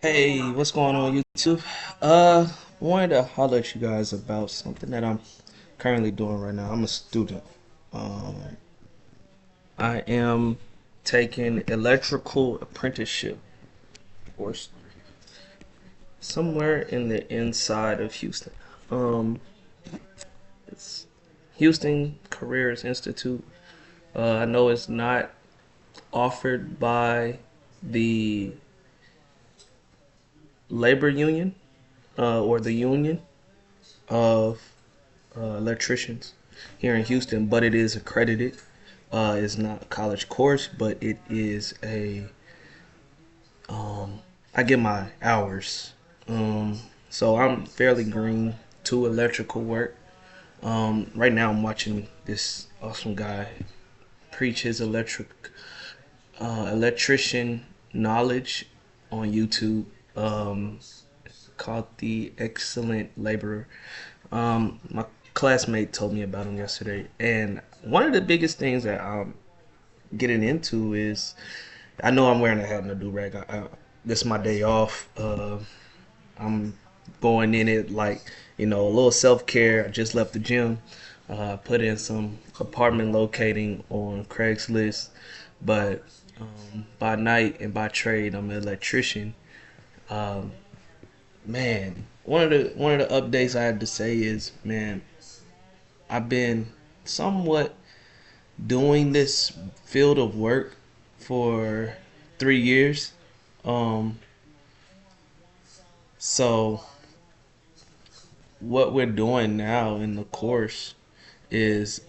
Hey, what's going on YouTube? Wanted to holler at you guys about something that I'm currently doing right now. I'm a student. Um, I am taking electrical apprenticeship course somewhere in the inside of Houston. Um, it's Houston Careers Institute. I know it's not offered by the labor union or the union of electricians here in Houston, but it is accredited. It's not a college course, but it is a. I get my hours, so I'm fairly green to electrical work. Right now, I'm watching this awesome guy preach his electrician knowledge on YouTube. Called the Excellent Laborer. My classmate told me about him yesterday, and one of the biggest things that I'm getting into is I know I'm wearing a hat and a do rag. This is my day off. I'm going in it like a little self care. I just left the gym. Put in some apartment locating on Craigslist, but by night and by trade, I'm an electrician. Um, Man, one of the updates I had to say is, man, I've been somewhat doing this field of work for 3 years. Um, so what we're doing now in the course is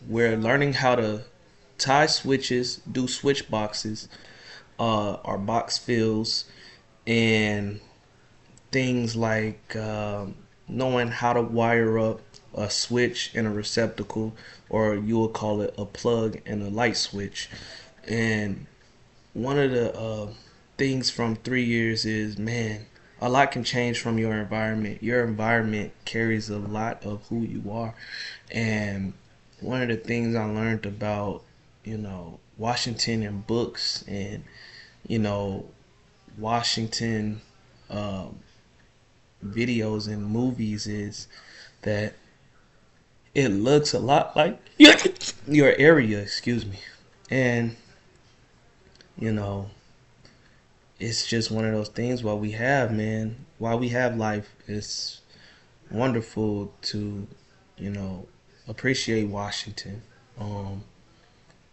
we're learning how to tie switches, do switch boxes, our box fills, and things like knowing how to wire up a switch and a receptacle, or you will call it a plug and a light switch. And one of the things from 3 years is, man, a lot can change from your environment. Your environment carries a lot of who you are. And one of the things I learned about, Washington and books and, you know, Washington um, videos and movies is that it looks a lot like your area, excuse me. And, you know, it's just one of those things while we have, man, while we have life, it's wonderful to, you know, appreciate Washington um,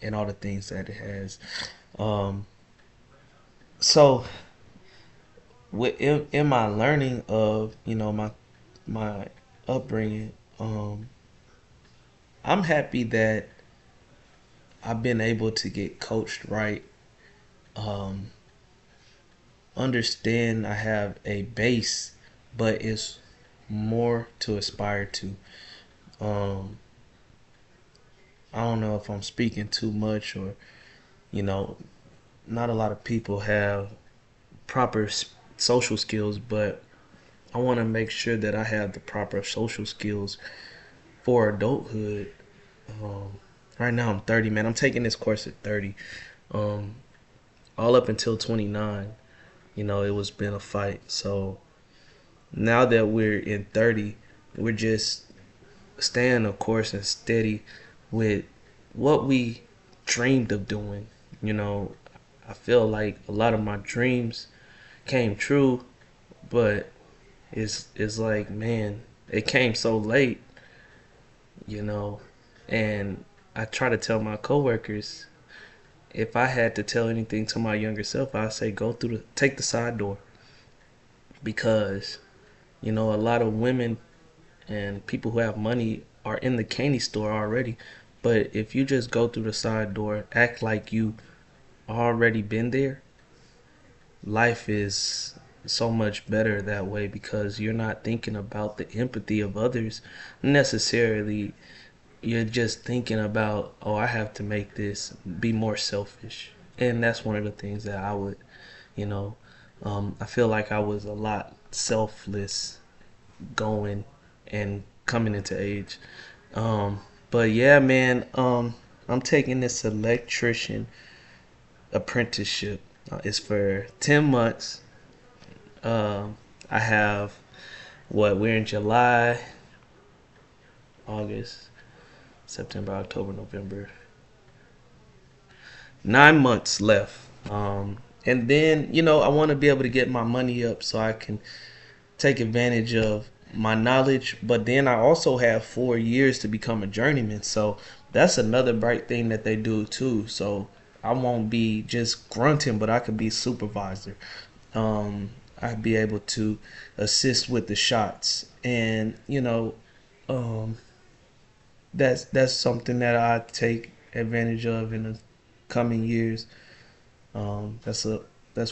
and all the things that it has. Um, so, in my learning of, my upbringing, I'm happy that I've been able to get coached right. Um, Understand I have a base, but it's more to aspire to. Um, I don't know if I'm speaking too much or, you know, not a lot of people have proper social skills, but I want to make sure that I have the proper social skills for adulthood. Um, right now I'm 30, man. I'm taking this course at 30. Um, all up until 29. It was been a fight. So now that we're in 30, we're just staying of course and steady with what we dreamed of doing. You know, I feel like a lot of my dreams came true, but it's like, man, it came so late, you know. And I try to tell my coworkers, if I had to tell anything to my younger self, I'd say take the side door, because a lot of women and people who have money are in the candy store already. But if you just go through the side door, act like you already been there, life is so much better that way, because you're not thinking about the empathy of others necessarily. You're just thinking about, oh, I have to make this be more selfish. And that's one of the things that I would, you know, I feel like I was a lot selfless going and coming into age. Um, but yeah, man, I'm taking this electrician apprenticeship. It's for 10 months. Um, I have what we're in July, August, September, October, November. 9 months left. And then I want to be able to get my money up so I can take advantage of my knowledge. But then I also have 4 years to become a journeyman. So that's another bright thing that they do too. So I won't be just grunting, but I could be supervisor. Um, I'd be able to assist with the shots, and um, that's something that I take advantage of in the coming years. That's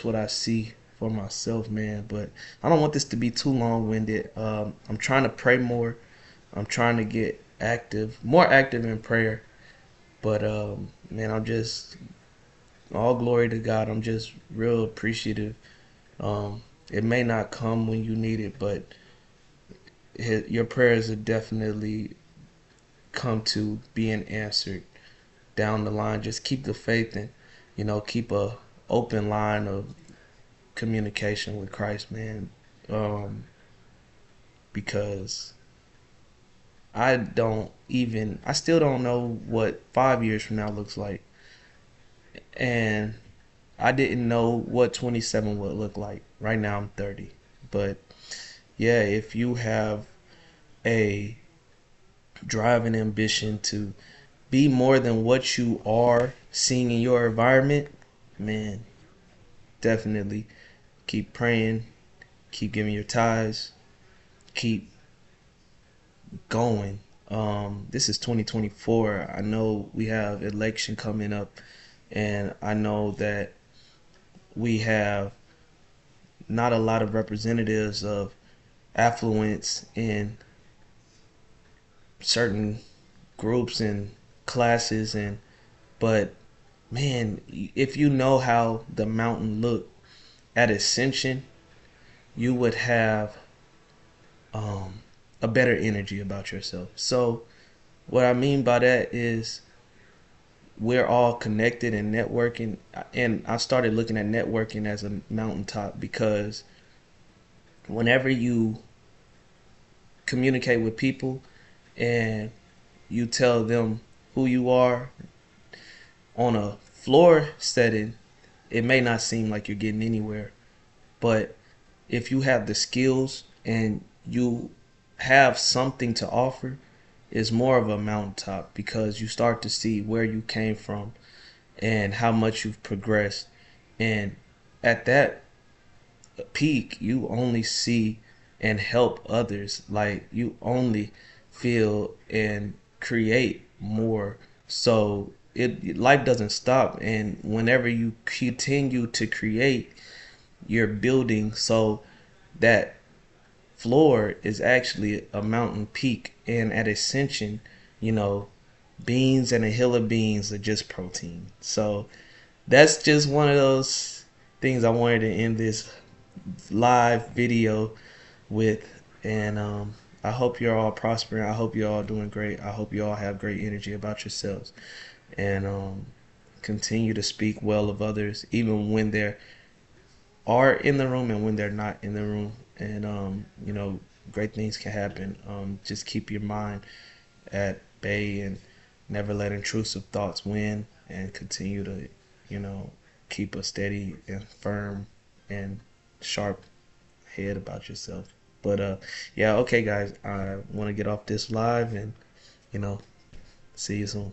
what I see for myself, man. But I don't want this to be too long winded. I'm trying to pray more. I'm trying to get more active in prayer. But man, I'm just all glory to God. I'm just real appreciative. It may not come when you need it, but your prayers are definitely come to being answered down the line. Just keep the faith and keep a open line of communication with Christ, man. Um, because I still don't know what 5 years from now looks like, and I didn't know what 27 would look like. Right now I'm 30, but yeah, if you have a drive and ambition to be more than what you are seeing in your environment, man, definitely keep praying, keep giving your tithes, keep going. This is 2024. I know we have election coming up, and I know that we have not a lot of representatives of affluence in certain groups and classes, and but man, if you know how the mountain looked at ascension, you would have um, a better energy about yourself. So what I mean by that is we're all connected and networking, and I started looking at networking as a mountaintop because whenever you communicate with people and you tell them who you are on a floor setting, it may not seem like you're getting anywhere. But if you have the skills and you have something to offer, it's more of a mountaintop because you start to see where you came from and how much you've progressed. And at that peak, you only see and help others. Like you only feel and create more. So life doesn't stop, and whenever you continue to create, you're building. So that floor is actually a mountain peak, and at ascension, you know, beans and a hill of beans are just protein. So that's just one of those things I wanted to end this live video with. And I hope you're all prospering. I hope you're all doing great. I hope you all have great energy about yourselves, and continue to speak well of others even when they are in the room and when they're not in the room. And great things can happen. Just keep your mind at bay and never let intrusive thoughts win, and continue to you know keep a steady and firm and sharp head about yourself. But yeah, okay guys, I want to get off this live, and you know see you soon.